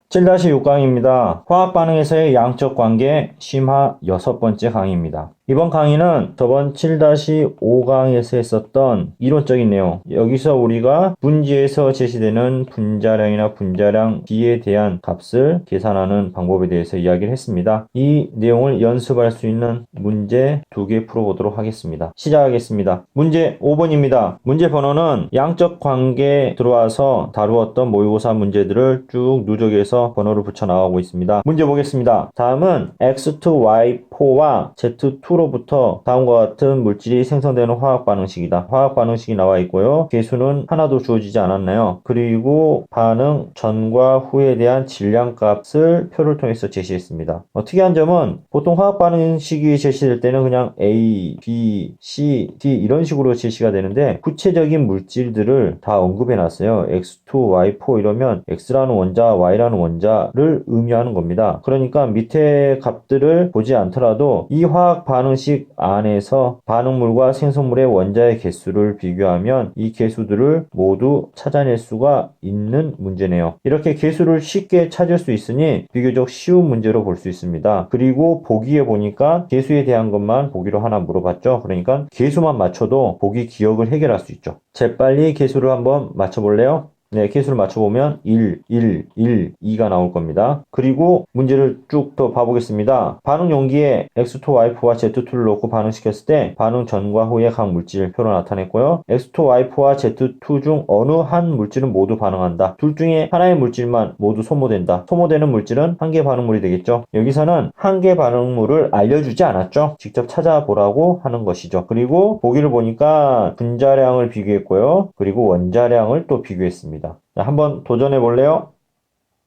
7-6강입니다. 화학 반응에서의 양적 관계 심화 6번째 강의입니다. 이번 강의는 저번 7-5강에서 했었던 이론적인 내용, 여기서 우리가 문제에서 제시되는 분자량이나 분자량 B에 대한 값을 계산하는 방법에 대해서 이야기를 했습니다. 이 내용을 연습할 수 있는 문제 2개 풀어보도록 하겠습니다. 시작하겠습니다. 문제 5번입니다. 문제 번호는 양적 관계 들어와서 다루었던 모의고사 문제들을 쭉 누적해서 번호를 붙여 나가고 있습니다. 문제 보겠습니다. 다음은 X2Y4와 Z2로부터 다음과 같은 물질이 생성되는 화학 반응식이다. 화학 반응식이 나와 있고요. 개수는 하나도 주어지지 않았나요? 그리고 반응 전과 후에 대한 질량 값을 표를 통해서 제시했습니다. 특이한 점은 보통 화학 반응식이 제시될 때는 그냥 A, B, C, D 이런 식으로 제시가 되는데 구체적인 물질들을 다 언급해 놨어요. X2, Y4 이러면 X라는 원자, Y라는 원자를 의미하는 겁니다. 그러니까 밑에 값들을 보지 않더라도 이 화학 반응식 안에서 반응물과 생성물의 원자의 개수를 비교하면 이 개수들을 모두 찾아낼 수가 있는 문제네요. 이렇게 개수를 쉽게 찾을 수 있으니 비교적 쉬운 문제로 볼 수 있습니다. 그리고 보기에 보니까 개수에 대한 것만 보기로 하나 물어봤죠. 그러니까 개수만 맞춰도 보기 기억을 해결할 수 있죠. 재빨리 개수를 한번 맞춰볼래요? 네, 개수를 맞춰보면 1, 1, 1, 2가 나올 겁니다. 그리고 문제를 쭉 더 봐보겠습니다. 반응 용기에 X2Y4와 Z2를 넣고 반응시켰을 때 반응 전과 후의 각 물질 표로 나타냈고요. X2Y4와 Z2 중 어느 한 물질은 모두 반응한다. 둘 중에 하나의 물질만 모두 소모된다. 소모되는 물질은 한 개 반응물이 되겠죠. 여기서는 한 개 반응물을 알려주지 않았죠. 직접 찾아보라고 하는 것이죠. 그리고 보기를 보니까 분자량을 비교했고요. 그리고 원자량을 또 비교했습니다. 자, 한번 도전해 볼래요?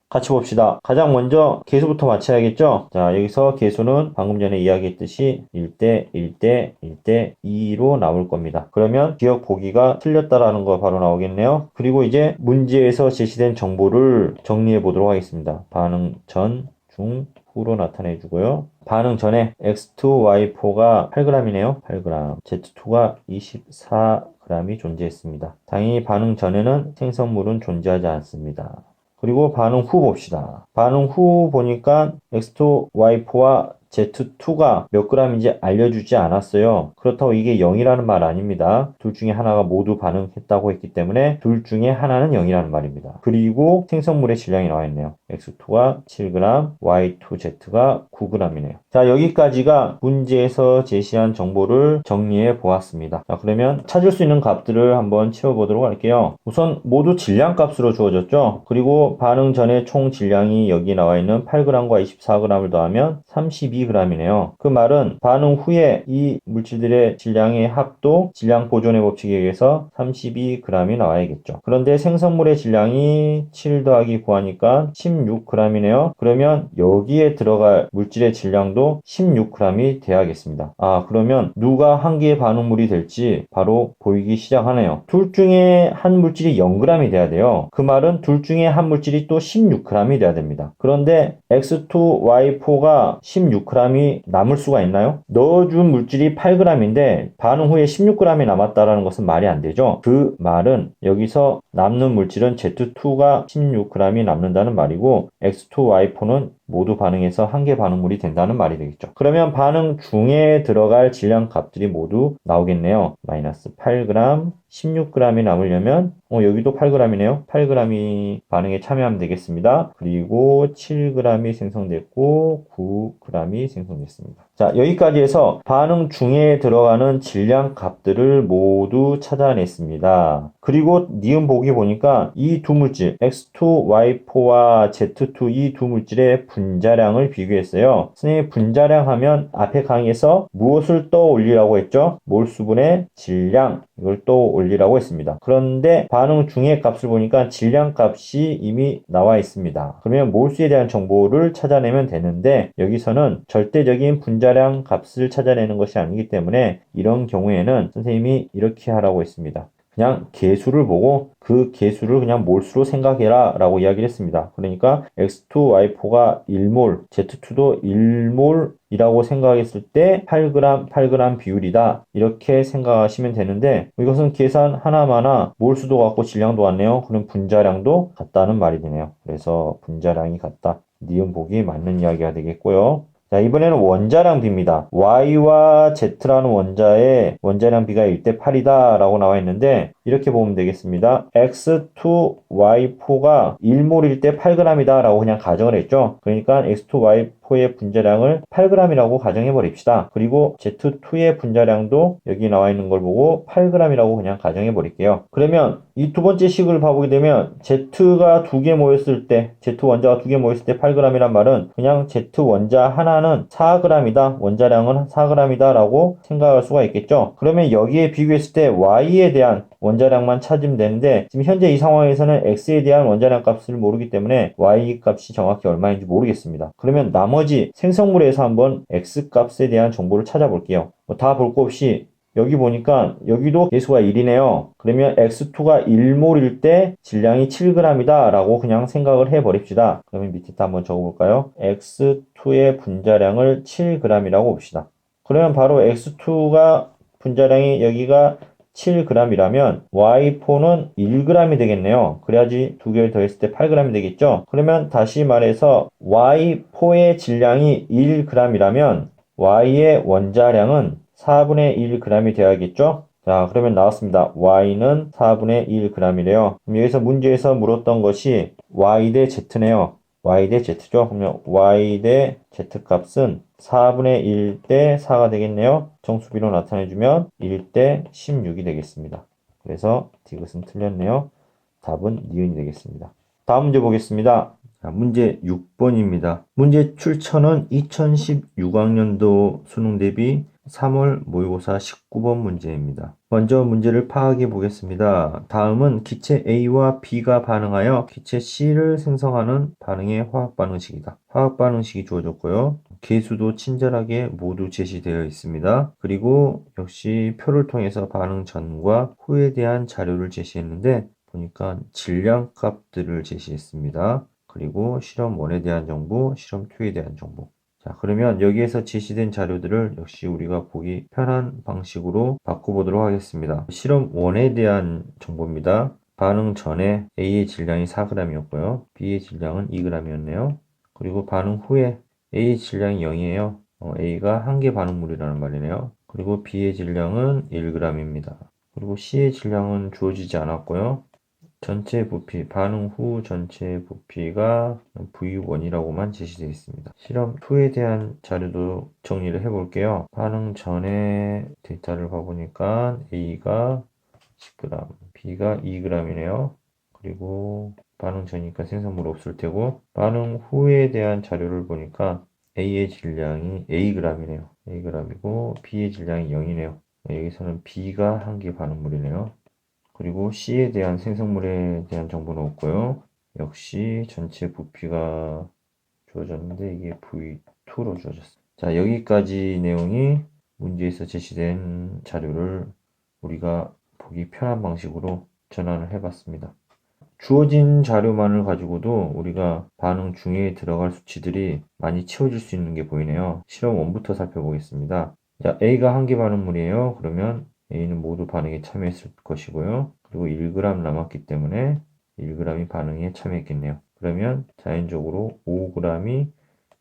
같이 봅시다. 가장 먼저 개수부터 맞춰야겠죠? 자, 여기서 개수는 방금 전에 이야기했듯이 1대 1대 1대 2로 나올 겁니다. 그러면 기억 보기가 틀렸다라는 거 바로 나오겠네요. 그리고 이제 문제에서 제시된 정보를 정리해 보도록 하겠습니다. 반응 전, 중, 후로 나타내 주고요. 반응 전에 X2Y4가 8g이네요. 8g. Z2가 24g이 존재했습니다. 당연히 반응 전에는 생성물은 존재하지 않습니다. 그리고 반응 후 봅시다. 반응 후 보니까 X2, Y4와 Z2가 몇 g인지 알려주지 않았어요. 그렇다고 이게 0이라는 말 아닙니다. 둘 중에 하나가 모두 반응했다고 했기 때문에 둘 중에 하나는 0이라는 말입니다. 그리고 생성물의 질량이 나와 있네요. X2가 7g, Y2Z가 9g이네요. 자, 여기까지가 문제에서 제시한 정보를 정리해 보았습니다. 자, 그러면 찾을 수 있는 값들을 한번 채워보도록 할게요. 우선 모두 질량 값으로 주어졌죠. 그리고 반응 전에 총 질량이 여기 나와 있는 8g과 24g을 더하면 32g이네요. 그 말은 반응 후에 이 물질들의 질량의 합도 질량 보존의 법칙에 의해서 32g이 나와야겠죠. 그런데 생성물의 질량이 7 더하기 9하니까 16g이네요. 그러면 여기에 들어갈 물질의 질량도 16g이 돼야겠습니다. 아, 그러면 누가 한 개의 반응물이 될지 바로 보이기 시작하네요. 둘 중에 한 물질이 0g이 돼야 돼요. 그 말은 둘 중에 한 물질이 또 16g이 돼야 됩니다. 그런데 X2Y4가 16g이 남을 수가 있나요? 넣어준 물질이 8g인데 반응 후에 16g이 남았다라는 것은 말이 안 되죠. 그 말은 여기서 남는 물질은 Z2가 16g이 남는다는 말이고 X2Y4는 모두 반응해서 한 개 반응물이 된다는 말이 되겠죠. 그러면 반응 중에 들어갈 질량 값들이 모두 나오겠네요. 마이너스 8g, 16g이 남으려면 여기도 8g이네요. 8g이 반응에 참여하면 되겠습니다. 그리고 7g이 생성됐고 9g이 생성됐습니다. 자, 여기까지 해서 반응 중에 들어가는 질량 값들을 모두 찾아냈습니다. 그리고 니은 보기 보니까 이 두 물질 X2, Y4와 Z2 이 두 물질의 분자량을 비교했어요. 선생님 분자량 하면 앞에 강의에서 무엇을 떠올리라고 했죠? 몰수분의 질량 이걸 떠올리라고 했습니다. 그런데 반응 중의 값을 보니까 질량 값이 이미 나와 있습니다. 그러면 몰수에 대한 정보를 찾아내면 되는데 여기서는 절대적인 분자량 값을 찾아내는 것이 아니기 때문에 이런 경우에는 선생님이 이렇게 하라고 했습니다. 그냥 개수를 보고 그 개수를 그냥 몰수로 생각해라 라고 이야기를 했습니다. 그러니까 X2, Y4가 1몰, Z2도 1몰 이라고 생각했을 때 8g, 8g 비율이다. 이렇게 생각하시면 되는데 이것은 계산 하나마나 몰수도 같고 질량도 같네요. 그럼 분자량도 같다는 말이 되네요. 그래서 분자량이 같다. 니은 보기 맞는 이야기가 되겠고요. 자, 이번에는 원자량 비입니다. Y와 Z라는 원자의 원자량 비가 1대 8이다 라고 나와 있는데 이렇게 보면 되겠습니다. X2, Y4가 1몰일 때 8g이다 라고 그냥 가정을 했죠. 그러니까 X2, Y4의 분자량을 8g이라고 가정해 버립시다. 그리고 Z2의 분자량도 여기 나와 있는 걸 보고 8g이라고 그냥 가정해 버릴게요. 그러면 이 두 번째 식을 봐보게 되면 Z가 두 개 모였을 때 Z 원자가 두 개 모였을 때 8g이란 말은 그냥 Z 원자 하나는 4g이다. 원자량은 4g이다 라고 생각할 수가 있겠죠. 그러면 여기에 비교했을 때 Y에 대한 원자량만 찾으면 되는데 지금 현재 이 상황에서는 X에 대한 원자량 값을 모르기 때문에 Y 값이 정확히 얼마인지 모르겠습니다. 그러면 나머지 생성물에서 한번 X 값에 대한 정보를 찾아볼게요. 다 볼 거 없이 여기 보니까 여기도 개수가 1이네요. 그러면 X2가 1몰일 때 질량이 7g이다 라고 그냥 생각을 해 버립시다. 그러면 밑에 한번 적어볼까요? X2의 분자량을 7g이라고 봅시다. 그러면 바로 X2가 분자량이 여기가 7g이라면 Y4는 1g이 되겠네요. 그래야지 두 개를 더했을 때 8g이 되겠죠. 그러면 다시 말해서 Y4의 질량이 1g이라면 Y의 원자량은 4분의 1g이 되어야겠죠? 자, 그러면 나왔습니다. Y는 4분의 1g이래요. 그럼 여기서 문제에서 물었던 것이 Y 대 Z네요. Y 대 Z죠? 그러면 Y 대 Z 값은 4분의 1 대 4가 되겠네요. 정수비로 나타내주면 1 대 16이 되겠습니다. 그래서 디귿은 틀렸네요. 답은 니은이 되겠습니다. 다음 문제 보겠습니다. 자, 문제 6번입니다. 문제 출처는 2016학년도 수능 대비 3월 모의고사 19번 문제입니다. 먼저 문제를 파악해 보겠습니다. 다음은 기체 A와 B가 반응하여 기체 C를 생성하는 반응의 화학 반응식이다. 화학 반응식이 주어졌고요. 개수도 친절하게 모두 제시되어 있습니다. 그리고 역시 표를 통해서 반응 전과 후에 대한 자료를 제시했는데 보니까 질량 값들을 제시했습니다. 그리고 실험 1에 대한 정보, 실험 2에 대한 정보. 자, 그러면 여기에서 제시된 자료들을 역시 우리가 보기 편한 방식으로 바꿔보도록 하겠습니다. 실험 1에 대한 정보입니다. 반응 전에 A의 질량이 4g이었고요. B의 질량은 2g이었네요. 그리고 반응 후에 A의 질량이 0이에요. A가 한개 반응물이라는 말이네요. 그리고 B의 질량은 1g입니다. 그리고 C의 질량은 주어지지 않았고요. 전체 부피, 반응 후 전체 부피가 V1이라고만 제시되어 있습니다. 실험 2에 대한 자료도 정리를 해볼게요. 반응 전에 데이터를 봐보니까 A가 10g, B가 2g이네요. 그리고 반응 전이니까 생성물 없을 테고 반응 후에 대한 자료를 보니까 A의 질량이 Ag이네요. Ag이고 B의 질량이 0이네요. 여기서는 B가 한개 반응물이네요. 그리고 C에 대한 생성물에 대한 정보는 없고요. 역시 전체 부피가 주어졌는데 이게 V2로 주어졌습니다. 자, 여기까지 내용이 문제에서 제시된 자료를 우리가 보기 편한 방식으로 전환을 해봤습니다. 주어진 자료만을 가지고도 우리가 반응 중에 들어갈 수치들이 많이 채워질 수 있는 게 보이네요. 실험 1부터 살펴보겠습니다. 자, A가 한개 반응물이에요. 그러면 A는 모두 반응에 참여했을 것이고요. 그리고 1g 남았기 때문에 1g이 반응에 참여했겠네요. 그러면 자연적으로 5g이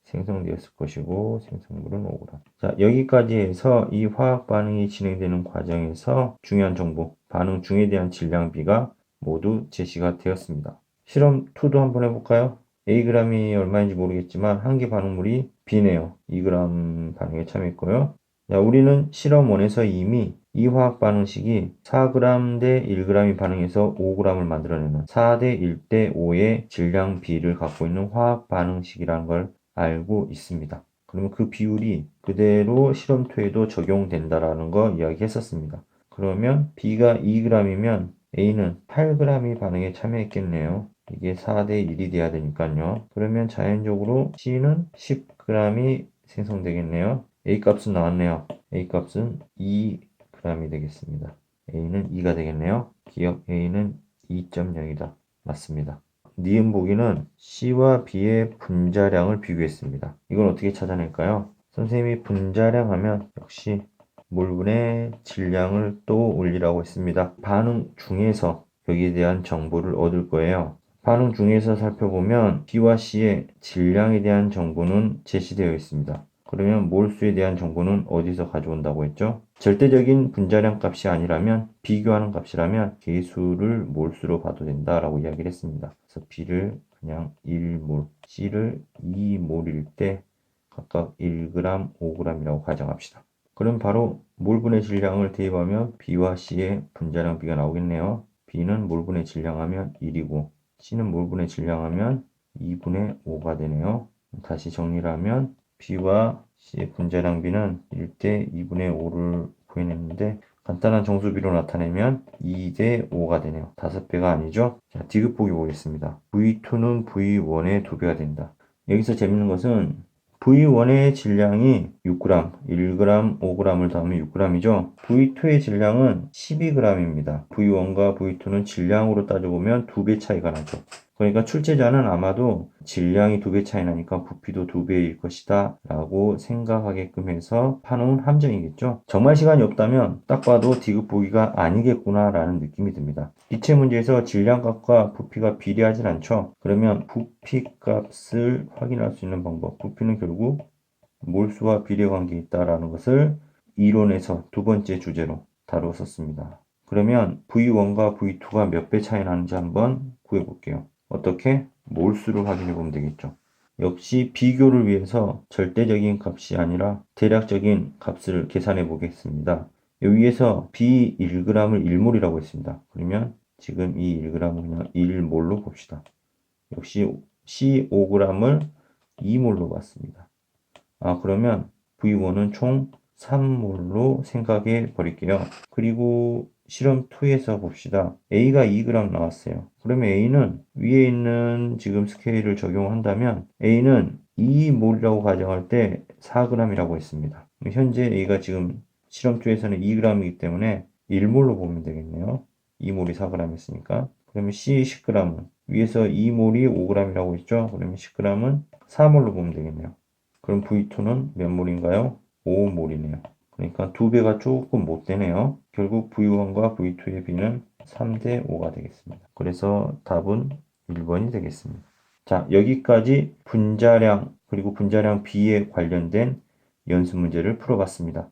생성되었을 것이고 생성물은 5g. 자, 여기까지 해서 이 화학 반응이 진행되는 과정에서 중요한 정보, 반응 중에 대한 질량비가 모두 제시가 되었습니다. 실험 2도 한번 해볼까요? Ag이 얼마인지 모르겠지만 한개 반응물이 B네요. 2g 반응에 참여했고요. 자, 우리는 실험 1에서 이미 이 화학 반응식이 4g 대 1g이 반응해서 5g을 만들어내는 4대 1대 5의 질량 비를 갖고 있는 화학 반응식이라는 걸 알고 있습니다. 그러면 그 비율이 그대로 실험 2에도 적용된다라는 거 이야기했었습니다. 그러면 B가 2g이면 A는 8g이 반응에 참여했겠네요. 이게 4대 1이 돼야 되니까요. 그러면 자연적으로 C는 10g이 생성되겠네요. A 값은 나왔네요. A 값은 2g이 되겠습니다. A는 2가 되겠네요. 기억 A는 2.0이다. 맞습니다. 니은 보기는 C와 B의 분자량을 비교했습니다. 이건 어떻게 찾아낼까요? 선생님이 분자량 하면 역시 몰분의 질량을 또 올리라고 했습니다. 반응 중에서 여기에 대한 정보를 얻을 거예요. 반응 중에서 살펴보면 B와 C의 질량에 대한 정보는 제시되어 있습니다. 그러면 몰수에 대한 정보는 어디서 가져온다고 했죠? 절대적인 분자량 값이 아니라면 비교하는 값이라면 계수를 몰수로 봐도 된다라고 이야기를 했습니다. 그래서 B를 그냥 1몰, C를 2몰일 때 각각 1g, 5g이라고 가정합시다. 그럼 바로 몰분의 질량을 대입하면 B와 C의 분자량 B가 나오겠네요. B는 몰분의 질량하면 1이고 C는 몰분의 질량하면 2분의 5가 되네요. 다시 정리를 하면 B와 C의 분자량 B는 1대 2분의 5를 구해냈는데 간단한 정수비로 나타내면 2대 5가 되네요. 5배가 아니죠? 자, 디귿 보기 보겠습니다. V2는 V1의 2배가 된다. 여기서 재밌는 것은 V1의 질량이 6g, 1g, 5g을 더하면 6g이죠. V2의 질량은 12g입니다. V1과 V2는 질량으로 따져보면 2배 차이가 나죠. 그러니까 출제자는 아마도 질량이 2배 차이 나니까 부피도 2배일 것이다 라고 생각하게끔 해서 파놓은 함정이겠죠. 정말 시간이 없다면 딱 봐도 디귿 보기가 아니겠구나 라는 느낌이 듭니다. 기체 문제에서 질량값과 부피가 비례하진 않죠. 그러면 부피값을 확인할 수 있는 방법, 부피는 결국 몰수와 비례관계에 있다라는 것을 이론에서 두 번째 주제로 다루었었습니다. 그러면 V1과 V2가 몇 배 차이 나는지 한번 구해볼게요. 어떻게? 몰수를 확인해 보면 되겠죠. 역시 비교를 위해서 절대적인 값이 아니라 대략적인 값을 계산해 보겠습니다. 여기에서 B 1g을 1몰이라고 했습니다. 그러면 지금 이 1g을 그냥 1몰로 봅시다. 역시 C 5g을 2몰로 봤습니다. 그러면 V1은 총 3몰로 생각해 버릴게요. 그리고 실험 2에서 봅시다. A가 2g 나왔어요. 그러면 A는 위에 있는 지금 스케일을 적용한다면 A는 2몰이라고 가정할 때 4g이라고 했습니다. 현재 A가 지금 실험 2에서는 2g이기 때문에 1몰로 보면 되겠네요. 2몰이 4g이었으니까. 그러면 C 10g은 위에서 2몰이 5g이라고 했죠. 그러면 10g은 4몰로 보면 되겠네요. 그럼 V2는 몇 몰인가요? 5몰이네요. 그러니까 2배가 조금 못 되네요. 결국 V1과 V2의 B는 3대 5가 되겠습니다. 그래서 답은 1번이 되겠습니다. 자, 여기까지 분자량 그리고 분자량 B에 관련된 연습 문제를 풀어봤습니다.